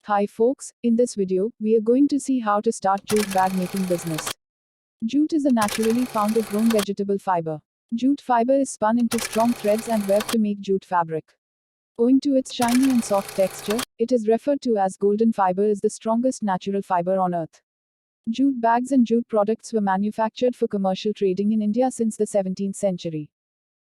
Hi folks, in this video, we are going to see how to start jute bag making business. Jute is a naturally founder grown vegetable fiber. Jute fiber is spun into strong threads and webbed to make jute fabric. Owing to its shiny and soft texture, it is referred to as golden fiber is the strongest natural fiber on earth. Jute bags and jute products were manufactured for commercial trading in India since the 17th century.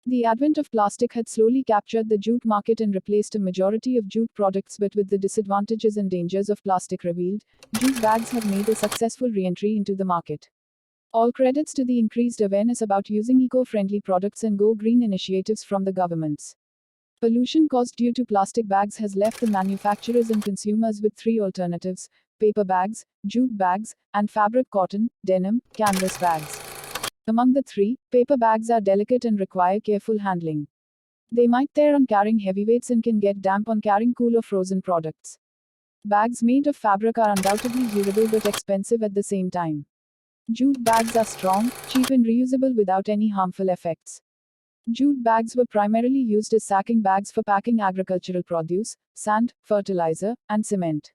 The advent of plastic had slowly captured the jute market and replaced a majority of jute products, but with the disadvantages and dangers of plastic revealed, jute bags have made a successful re-entry into the market. All credits to the increased awareness about using eco-friendly products and go green initiatives from the governments. Pollution caused due to plastic bags has left the manufacturers and consumers with three alternatives: paper bags, jute bags, and fabric cotton, denim, canvas bags. Among the three, paper bags are delicate and require careful handling. They might tear on carrying heavy weights and can get damp on carrying cool or frozen products. Bags made of fabric are undoubtedly durable but expensive at the same time. Jute bags are strong, cheap and reusable without any harmful effects. Jute bags were primarily used as sacking bags for packing agricultural produce, sand, fertilizer, and cement.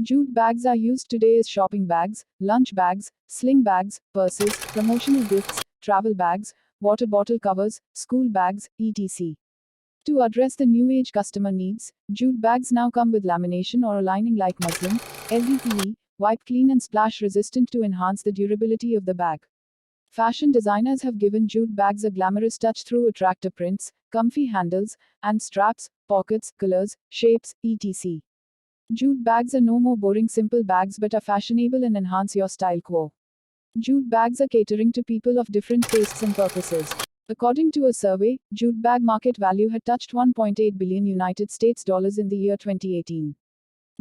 Jute bags are used today as shopping bags, lunch bags, sling bags, purses, promotional gifts, travel bags, water bottle covers, school bags, etc. To address the new age customer needs, jute bags now come with lamination or a lining like muslin, LDPE, wipe clean and splash resistant to enhance the durability of the bag. Fashion designers have given jute bags a glamorous touch through attractive prints, comfy handles, and straps, pockets, colors, shapes, etc. Jute bags are no more boring simple bags but are fashionable and enhance your style quo. Jute bags are catering to people of different tastes and purposes. According to a survey, jute bag market value had touched $1.8 billion United States dollars in the year 2018.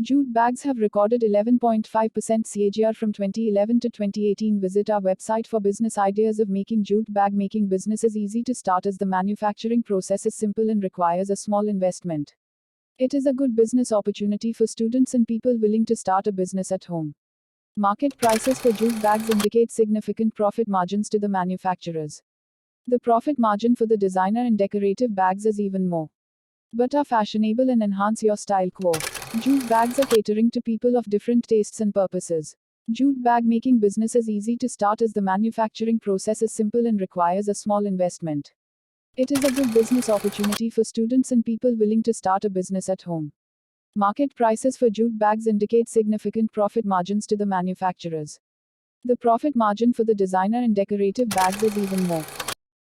Jute bags have recorded 11.5% CAGR from 2011 to 2018. Visit our website for business ideas of making jute bag. Making business is easy to start as the manufacturing process is simple and requires a small investment. It is a good business opportunity for students and people willing to start a business at home. Market prices for jute bags indicate significant profit margins to the manufacturers. The profit margin for the designer and decorative bags is even more. But are fashionable and enhance your style quo. Jute bags are catering to people of different tastes and purposes. Jute bag making business is easy to start as the manufacturing process is simple and requires a small investment. It is a good business opportunity for students and people willing to start a business at home. Market prices for jute bags indicate significant profit margins to the manufacturers. The profit margin for the designer and decorative bags is even more.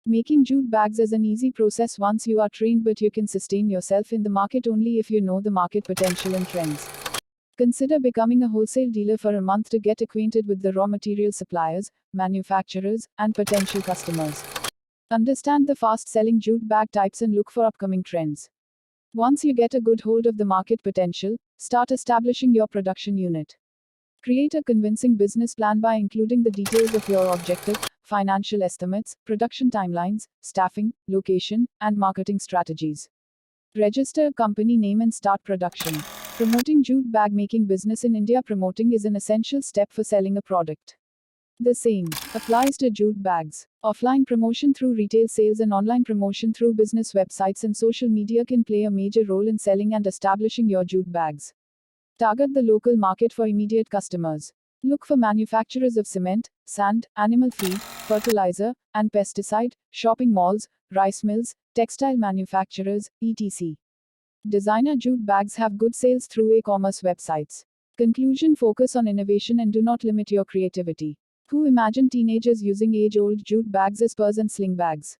Making jute bags is an easy process once you are trained, but you can sustain yourself in the market only if you know the market potential and trends. Consider becoming a wholesale dealer for a month to get acquainted with the raw material suppliers, manufacturers, and potential customers. Understand the fast-selling jute bag types and look for upcoming trends. Once you get a good hold of the market potential, start establishing your production unit. Create a convincing business plan by including the details of your objective, financial estimates, production timelines, staffing, location, and marketing strategies. Register a company name and start production. Promoting jute bag making business in India. Promoting is an essential step for selling a product. The same applies to jute bags. Offline promotion through retail sales and online promotion through business websites and social media can play a major role in selling and establishing your jute bags. Target the local market for immediate customers. Look for manufacturers of cement, sand, animal feed, fertilizer, and pesticide, shopping malls, rice mills, textile manufacturers, etc. Designer jute bags have good sales through e-commerce websites. Conclusion: focus on innovation and do not limit your creativity. Who imagine teenagers using age-old jute bags as purse and sling bags?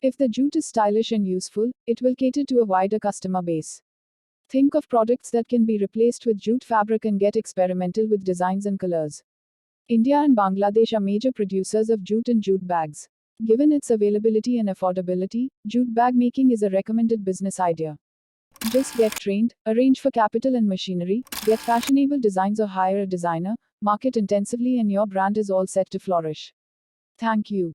If the jute is stylish and useful, it will cater to a wider customer base. Think of products that can be replaced with jute fabric and get experimental with designs and colors. India and Bangladesh are major producers of jute and jute bags. Given its availability and affordability, jute bag making is a recommended business idea. Just get trained, arrange for capital and machinery, get fashionable designs or hire a designer, market intensively, and your brand is all set to flourish. Thank you.